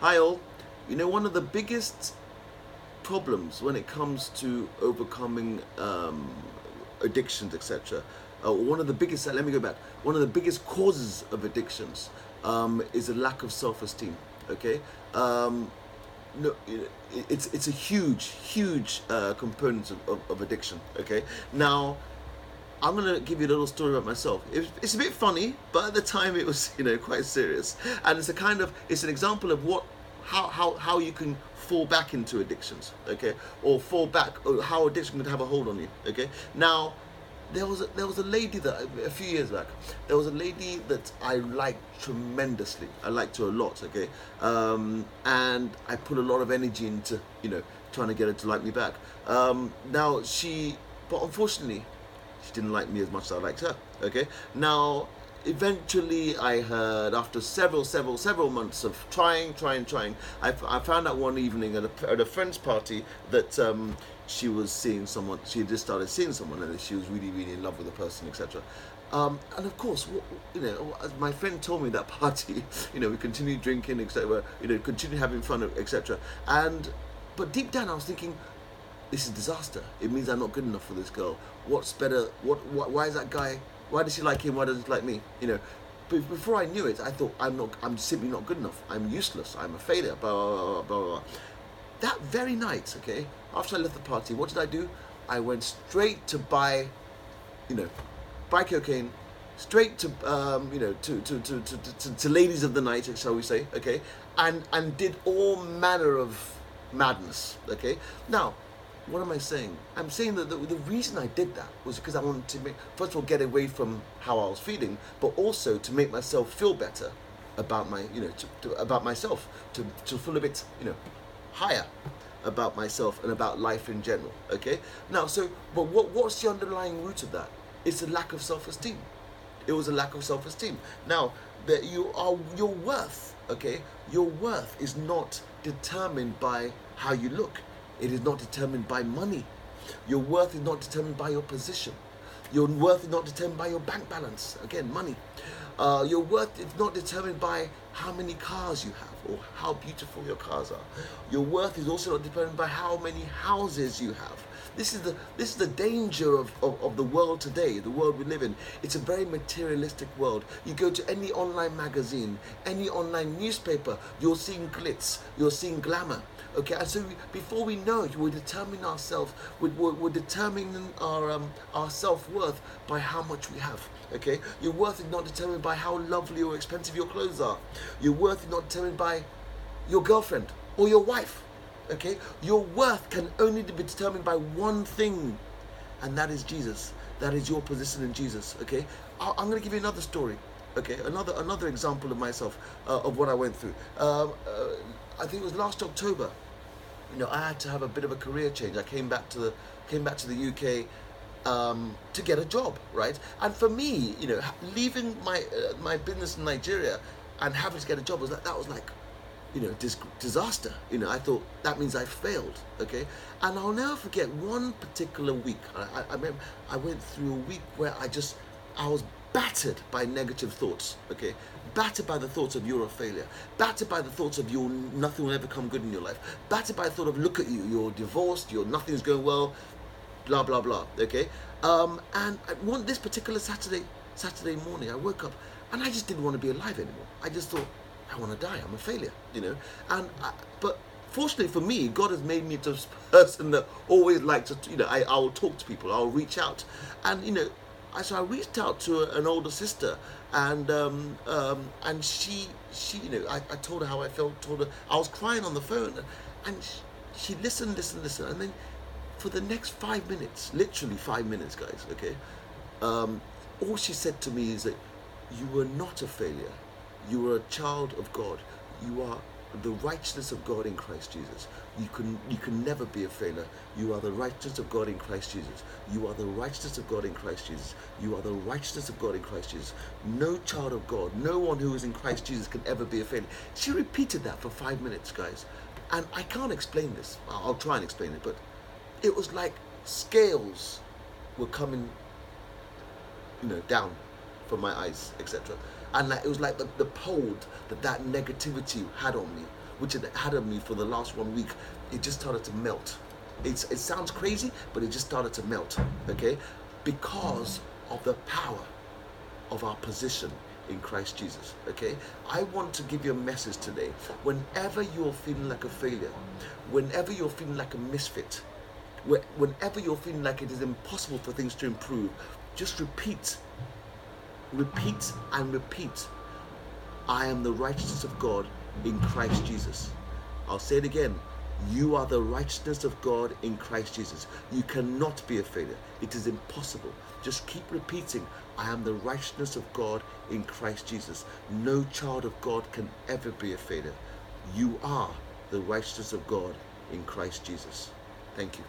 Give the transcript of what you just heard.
Hi all. One of the biggest problems when it comes to overcoming addictions, etc. One of the biggest, let me go back. One of the biggest causes of addictions is a lack of self-esteem. Okay, no, it's a huge component of addiction. Okay, now I'm gonna give you a little story about myself. It's a bit funny, but at the time it was quite serious, and it's an example of how you can fall back into addictions, okay, or fall back, or how addiction can have a hold on you, okay. Now, there was a lady that a few years back, there was a lady that I liked tremendously. I liked her a lot, okay, and I put a lot of energy into trying to get her to like me back. But unfortunately, she didn't like me as much as I liked her. Okay. Now, eventually, I heard after several months of trying, I found out one evening at a friend's party that she was seeing someone. She had just started seeing someone, and she was really in love with the person, etc. And of course, as my friend told me at that party, we continued drinking, etc. Continued having fun, etc. And but deep down, I was thinking, this is disaster. It means I'm not good enough for this girl. What's better? Why is that guy? Why does she like him? Why doesn't she like me? But before I knew it, I thought I'm simply not good enough. I'm useless. I'm a failure. Blah blah blah blah. That very night, okay, after I left the party, what did I do? I went straight to you know, buy cocaine, straight to to ladies of the night, shall we say, okay, and did all manner of madness, okay. Now, what am I saying? I'm saying that the reason I did that was because I wanted to first of all, get away from how I was feeling, but also to make myself feel better about about myself, to feel a bit, higher about myself and about life in general. Okay. Now, but what's the underlying root of that? It's a lack of self-esteem. It was a lack of self-esteem. Now, that your worth. Okay, your worth is not determined by how you look. It is not determined by money. Your worth is not determined by your position. Your worth is not determined by your bank balance. Again, money. Your worth is not determined by how many cars you have or how beautiful your cars are. Your worth is also not determined by how many houses you have. This is the danger of the world today, the world we live in. It's a very materialistic world. You go to any online magazine, any online newspaper, you're seeing glitz, you're seeing glamour. Okay, and so before we know it, we're determining ourselves, we're determining our self-worth by how much we have. Okay, your worth is not determined by how lovely or expensive your clothes are. Your worth is not determined by your girlfriend or your wife. Okay, your worth can only be determined by one thing, and that is Jesus. That is your position in Jesus. Okay, I'm going to give you another story. Okay, another example of myself, of what I went through. I think it was last October. I had to have a bit of a career change. I came back to the UK to get a job, right? And for me, leaving my business in Nigeria and having to get a job was like disaster. I thought that means I failed. Okay, and I'll never forget one particular week. I remember I went through a week where I was battered by negative thoughts. Okay, battered by the thoughts of you're a failure, battered by the thoughts of nothing will ever come good in your life, battered by the thought of look at you're divorced, nothing's going well, blah blah blah. Okay, and this particular Saturday morning, I woke up and I just didn't want to be alive anymore. I just thought, I want to die. I'm a failure, but fortunately for me, God has made me to a person that always likes to, I will talk to people, I'll reach out, and so I reached out to an older sister, and she I told her how I felt, told her I was crying on the phone, and she listened, and then for the next 5 minutes, literally 5 minutes, guys, okay, all she said to me is that you are not a failure. You are a child of God. You are the righteousness of God in Christ Jesus. You can never be a failure. You are the righteousness of God in Christ Jesus. You are the righteousness of God in Christ Jesus. You are the righteousness of God in Christ Jesus. No child of God, no one who is in Christ Jesus can ever be a failure. She repeated that for 5 minutes, guys. And I can't explain this. I'll try and explain it, but it was like scales were coming, down from my eyes, etc. And it was like the hold that negativity had on me which it had on me for the last 1 week, it just started to melt. It sounds crazy, but it just started to melt, okay? Because of the power of our position in Christ Jesus, okay? I want to give you a message today. Whenever you're feeling like a failure, whenever you're feeling like a misfit, whenever you're feeling like it is impossible for things to improve, just repeat and repeat. I am the righteousness of God in Christ Jesus. I'll say it again. You are the righteousness of God in Christ Jesus. You cannot be a failure. It is impossible. Just keep repeating, I am the righteousness of God in Christ Jesus. No child of God can ever be a failure. You are the righteousness of God in Christ Jesus. Thank you.